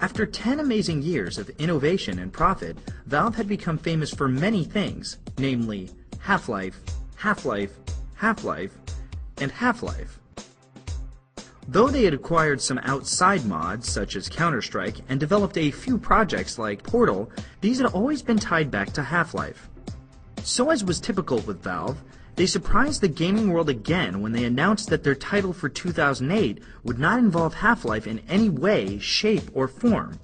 After 10 amazing years of innovation and profit, Valve had become famous for many things, namely Half-Life, Half-Life, Half-Life, and Half-Life. Though they had acquired some outside mods, such as Counter-Strike, and developed a few projects like Portal, these had always been tied back to Half-Life. So as was typical with Valve, they surprised the gaming world again when they announced that their title for 2008 would not involve Half-Life in any way, shape, or form.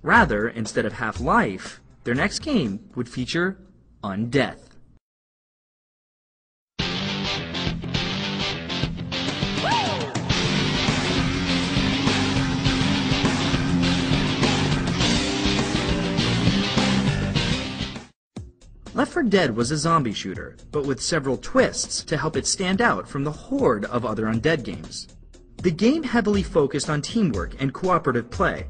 Rather, instead of Half-Life, their next game would feature Undeath. Left 4 Dead was a zombie shooter, but with several twists to help it stand out from the horde of other undead games. The game heavily focused on teamwork and cooperative play.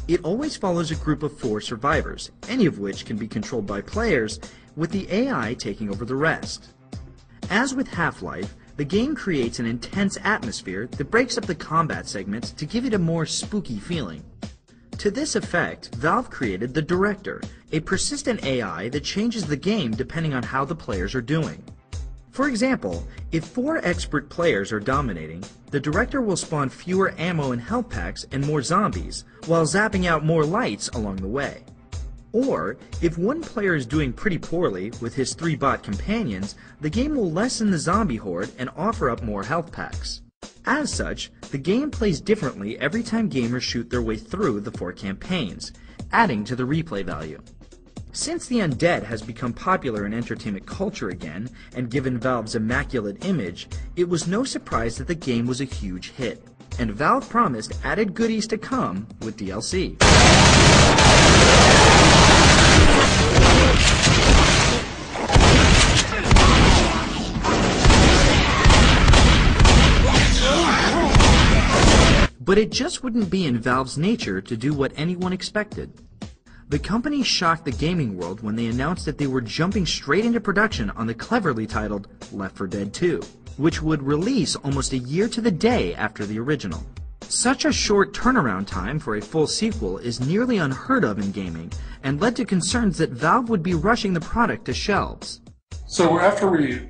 It always follows a group of 4 survivors, any of which can be controlled by players, with the AI taking over the rest. As with Half-Life, the game creates an intense atmosphere that breaks up the combat segments to give it a more spooky feeling. To this effect, Valve created the Director, a persistent AI that changes the game depending on how the players are doing. For example, if 4 expert players are dominating, the Director will spawn fewer ammo and health packs and more zombies, while zapping out more lights along the way. Or, if one player is doing pretty poorly with his 3 bot companions, the game will lessen the zombie horde and offer up more health packs. As such, the game plays differently every time gamers shoot their way through the 4 campaigns, adding to the replay value. Since the undead has become popular in entertainment culture again, and given Valve's immaculate image, it was no surprise that the game was a huge hit, and Valve promised added goodies to come with DLC. But it just wouldn't be in Valve's nature to do what anyone expected. The company shocked the gaming world when they announced that they were jumping straight into production on the cleverly titled Left 4 Dead 2, which would release almost a year to the day after the original. Such a short turnaround time for a full sequel is nearly unheard of in gaming, and led to concerns that Valve would be rushing the product to shelves. So after we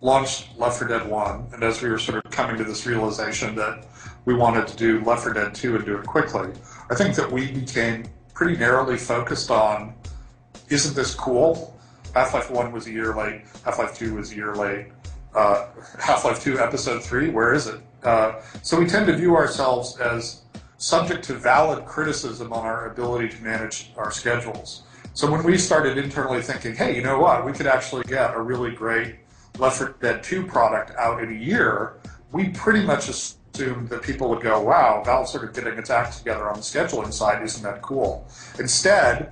launched Left 4 Dead 1, and as we were sort of coming to this realization that we wanted to do Left 4 Dead 2 and do it quickly, I think that we became pretty narrowly focused on, isn't this cool? Half-Life 1 was a year late, Half-Life 2 was a year late, Half-Life 2 Episode 3, where is it? So we tend to view ourselves as subject to valid criticism on our ability to manage our schedules. So when we started internally thinking, hey, you know what, we could actually get a really great Left 4 Dead 2 product out in a year, we pretty much assumed that people would go, wow, Valve's sort of getting its act together on the scheduling side, isn't that cool? Instead,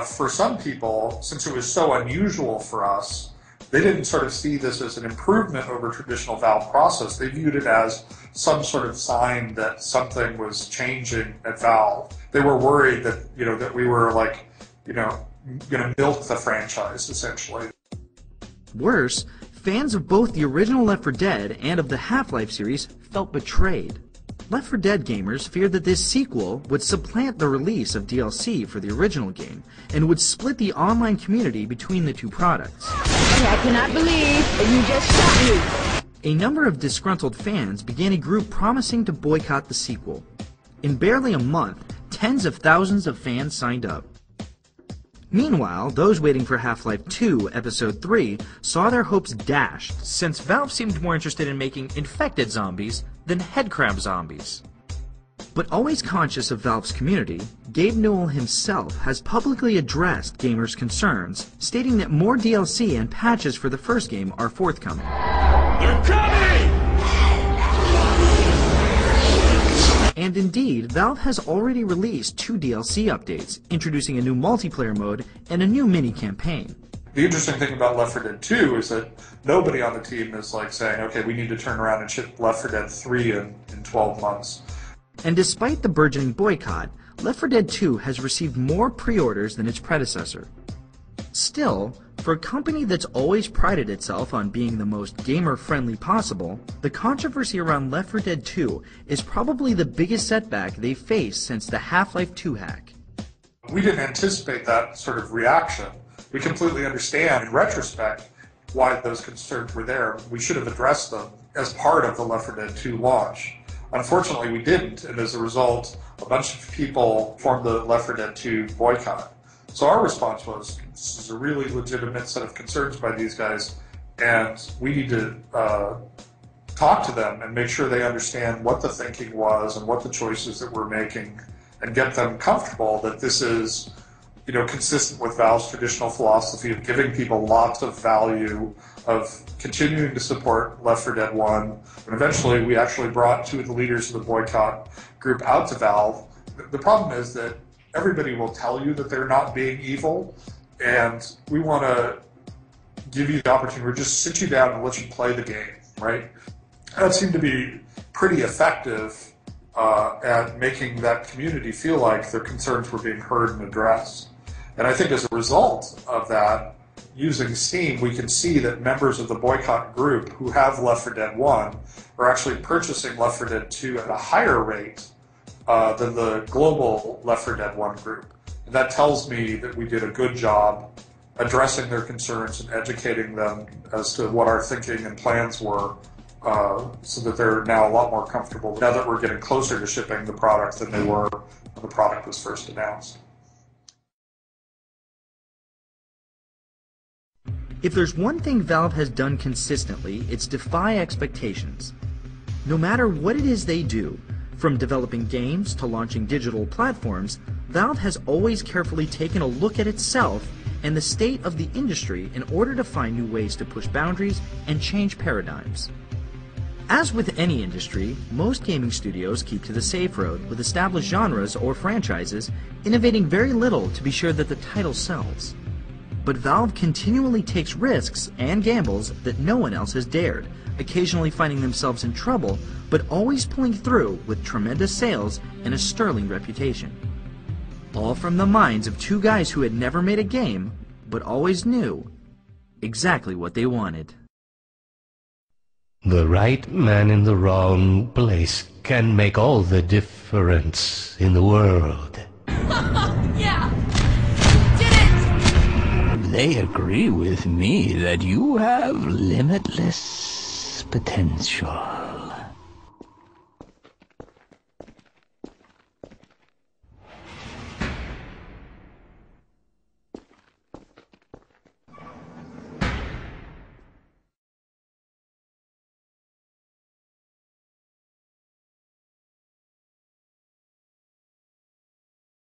for some people, since it was so unusual for us, they didn't sort of see this as an improvement over traditional Valve process. They viewed it as some sort of sign that something was changing at Valve. They were worried that, that we were like, going to milk the franchise, essentially. Worse, fans of both the original Left 4 Dead and of the Half-Life series felt betrayed. Left 4 Dead gamers feared that this sequel would supplant the release of DLC for the original game, and would split the online community between the 2 products. I cannot believe you just shot me! A number of disgruntled fans began a group promising to boycott the sequel. In barely a month, tens of thousands of fans signed up. Meanwhile, those waiting for Half-Life 2 Episode 3 saw their hopes dashed, since Valve seemed more interested in making infected zombies than headcrab zombies. But always conscious of Valve's community, Gabe Newell himself has publicly addressed gamers' concerns, stating that more DLC and patches for the first game are forthcoming. They're coming! And indeed, Valve has already released 2 DLC updates, introducing a new multiplayer mode and a new mini-campaign. The interesting thing about Left 4 Dead 2 is that nobody on the team is like saying, okay, we need to turn around and ship Left 4 Dead 3 in 12 months. And despite the burgeoning boycott, Left 4 Dead 2 has received more pre-orders than its predecessor. Still, for a company that's always prided itself on being the most gamer-friendly possible, the controversy around Left 4 Dead 2 is probably the biggest setback they've faced since the Half-Life 2 hack. We didn't anticipate that sort of reaction. We completely understand, in retrospect, why those concerns were there. We should have addressed them as part of the Left 4 Dead 2 launch. Unfortunately, we didn't, and as a result, a bunch of people formed the Left 4 Dead 2 boycott. So our response was, this is a really legitimate set of concerns by these guys, and we need to talk to them and make sure they understand what the thinking was and what the choices that we're making, and get them comfortable that this is, consistent with Valve's traditional philosophy of giving people lots of value, of continuing to support Left 4 Dead 1. And eventually, we actually brought two of the leaders of the boycott group out to Valve. The problem is that everybody will tell you that they're not being evil, and we want to give you the opportunity to just sit you down and let you play the game, right? That seemed to be pretty effective at making that community feel like their concerns were being heard and addressed. And I think as a result of that, using Steam, we can see that members of the boycott group who have Left 4 Dead 1 are actually purchasing Left 4 Dead 2 at a higher rate than the global Left 4 Dead 1 group. And that tells me that we did a good job addressing their concerns and educating them as to what our thinking and plans were, so that they're now a lot more comfortable now that we're getting closer to shipping the product than they were when the product was first announced. If there's one thing Valve has done consistently, it's defy expectations. No matter what it is they do, from developing games to launching digital platforms, Valve has always carefully taken a look at itself and the state of the industry in order to find new ways to push boundaries and change paradigms. As with any industry, most gaming studios keep to the safe road with established genres or franchises, innovating very little to be sure that the title sells. But Valve continually takes risks and gambles that no one else has dared, occasionally finding themselves in trouble, but always pulling through with tremendous sales and a sterling reputation. All from the minds of two guys who had never made a game, but always knew exactly what they wanted. The right man in the wrong place can make all the difference in the world. Yeah! Did it! They agree with me that you have limitless potential.